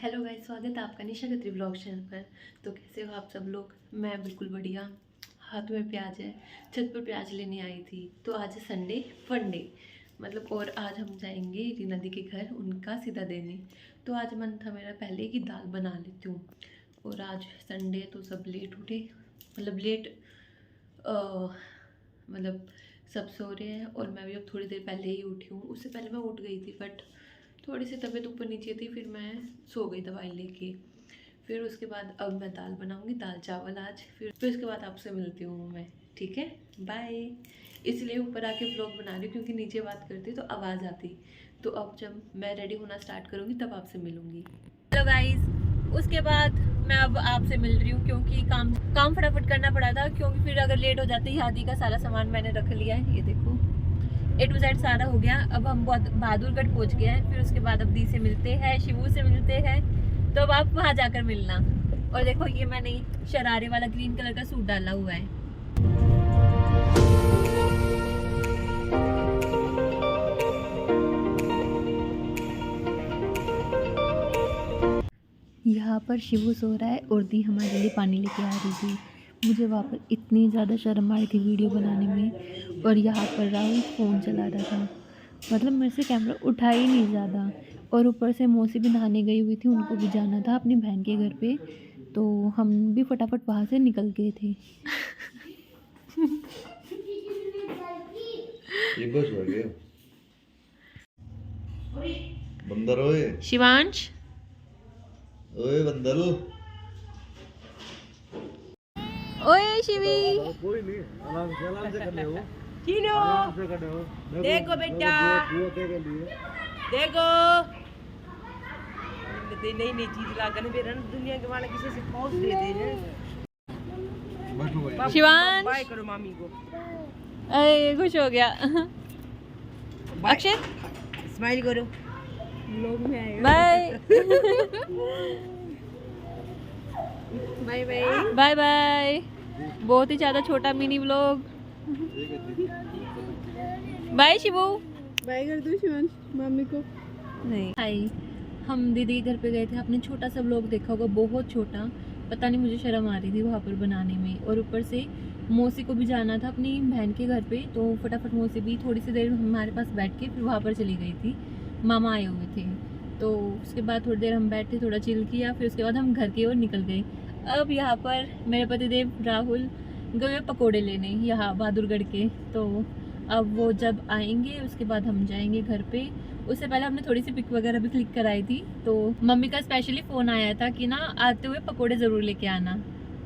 Hello guys, स्वागत है आपका निशा खत्री ब्लॉग चैनल पर। तो कैसे हो आप सब लोग? मैं बिल्कुल बढ़िया। हाथ में प्याज है, छत पर प्याज लेने आई थी। तो आज है संडे फन डे मतलब, और आज हम जाएंगे रीना दी के घर उनका सीधा देने। तो आज मन था मेरा पहले कि दाल बना लेती हूँ, और आज संडे तो सब लेट उठे, मतलब लेट मतलब सब सो रहे हैं और मैं भी अब थोड़ी देर पहले ही उठी हूँ। उससे पहले मैं उठ गई थी बट थोड़ी सी तबीयत ऊपर नीचे थी, फिर मैं सो गई दवाई लेके। फिर उसके बाद अब मैं दाल बनाऊंगी, दाल चावल आज। फिर उसके बाद आपसे मिलती हूँ मैं, ठीक है? बाय। इसलिए ऊपर आके ब्लॉग बना रही हूँ क्योंकि नीचे बात करती तो आवाज़ आती। तो अब जब मैं रेडी होना स्टार्ट करूँगी तब आपसे मिलूँगी। हेलो गाइस, उसके बाद मैं अब आपसे मिल रही हूँ क्योंकि काम फटाफट करना पड़ा था, क्योंकि फिर अगर लेट हो जाती शादी का सारा सामान मैंने रख लिया है। ये देखो A to Z सारा हो गया। अब हम बहुत बहादुरगढ़ पहुंच गए हैं। फिर उसके बाद अब दी से मिलते हैं, शिवू से मिलते हैं। तो अब आप वहां जाकर मिलना। और देखो ये मैंने शरारे वाला ग्रीन कलर का सूट डाला हुआ है। यहाँ पर शिवू सो रहा है और दी हमारे लिए पानी लेके आ रही थी। मुझे वहाँ पर इतनी ज़्यादा शर्म आ रही थी वीडियो बनाने में, और यहाँ पर राहुल फ़ोन चला रहा था। मतलब मेरे से कैमरा उठा ही नहीं ज़्यादा। और ऊपर से मौसी भी नहाने गई हुई थी, उनको भी जाना था अपनी बहन के घर पे। तो हम भी फटाफट वहाँ से निकल गए थे। ये बस हो गया बंदर। ओए शिवांश, ओए बंदर। ओए शिवी। कोई नहीं, आराम से कर ले हो। चीनो, आराम से कर ले हो। देखो बेटा, देखो नई नई चीज ला कर फिर दुनिया के वाले किसी से पहुंच देते हैं। शिवांश, बाय करो मामी को। अरे खुश हो गया। अक्षय स्माइल करो, लोग में आएगा। Bye. Bye bye bye bye. बहुत ही ज़्यादा छोटा mini vlog. Bye Shivu. Bye कर दो शिवांश मामी को। नहीं, हाय। हम दीदी के घर पे गए थे, आपने छोटा सा व्लॉग देखा होगा, बहुत छोटा। पता नहीं मुझे शर्म आ रही थी वहाँ पर बनाने में। और ऊपर से मौसी को भी जाना था अपनी बहन के घर पे, तो फटाफट मौसी भी थोड़ी सी देर हमारे पास बैठ के फिर वहाँ पर चली गई थी। मामा आए हुए थे, तो उसके बाद थोड़ी देर हम बैठे, थोड़ा चिल किया। फिर उसके बाद हम घर की ओर निकल गए। अब यहाँ पर मेरे पतिदेव राहुल गए पकोड़े लेने यहाँ बहादुरगढ़ के। तो अब वो जब आएंगे उसके बाद हम जाएंगे घर पे। उससे पहले हमने थोड़ी सी पिक वगैरह भी क्लिक कराई थी। तो मम्मी का स्पेशली फ़ोन आया था कि ना आते हुए पकोड़े ज़रूर लेके आना।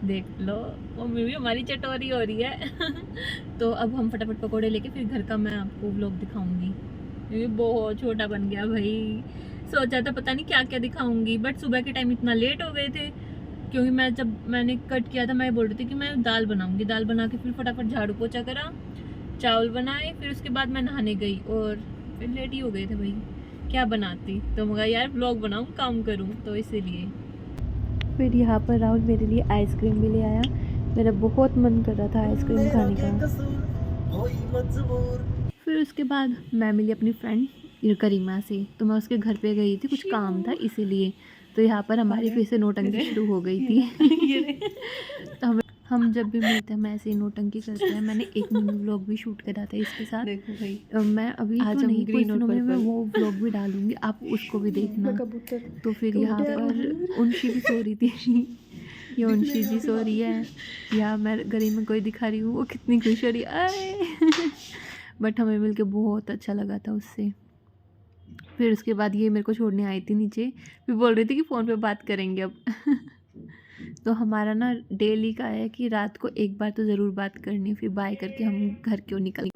देख लो, मम्मी भी हमारी चटोरी हो रही है। तो अब हम फटाफट पकोड़े लेके फिर घर का मैं आपको व्लॉग दिखाऊंगी। ये बहुत छोटा बन गया भाई। सोचा था पता नहीं क्या क्या दिखाऊंगी, बट सुबह के टाइम इतना लेट हो गए थे, क्योंकि मैंने कट किया था, मैं बोल रही थी कि मैं दाल बनाऊंगी। दाल बना के फिर फटाफट झाड़ू पोछा करा, चावल बनाए, फिर उसके बाद मैं नहाने गई और फिर लेट ही हो गए थे भाई। क्या बनाती, तो मगर यार व्लॉग बनाऊँ काम करूँ, तो इसीलिए। फिर यहाँ पर राहुल मेरे लिए आइसक्रीम भी ले आया। मेरा बहुत मन कर रहा था आइसक्रीम खाने का। फिर उसके बाद मैं मिली अपनी फ्रेंड करीमा से, तो मैं उसके घर पे गई थी, कुछ काम था इसीलिए। तो यहाँ पर हमारी फिर से नोटंकी शुरू हो गई थी। तो हम जब भी मिलते हैं हम ऐसे ही नोटंकी करते हैं। मैंने एक मिनी व्लॉग भी शूट करा था इसके साथ। देखो भाई, मैं अभी आज तो नहीं, कुछ दिनों में मैं वो व्लॉग भी डालूंगी, आप उसको भी देखना। तो फिर यहाँ पर उनशी भी सो रही थी। ये उनशी जी सो रही है, या मैं गरिमा कोई दिखा रही हूँ, वो कितनी खुश हो रही है। बट हमें मिलके बहुत अच्छा लगा था उससे। फिर उसके बाद ये मेरे को छोड़ने आई थी नीचे, फिर बोल रही थी कि फ़ोन पे बात करेंगे अब। तो हमारा ना डेली का है कि रात को एक बार तो ज़रूर बात करनी है, फिर बाय करके हम घर क्यों निकल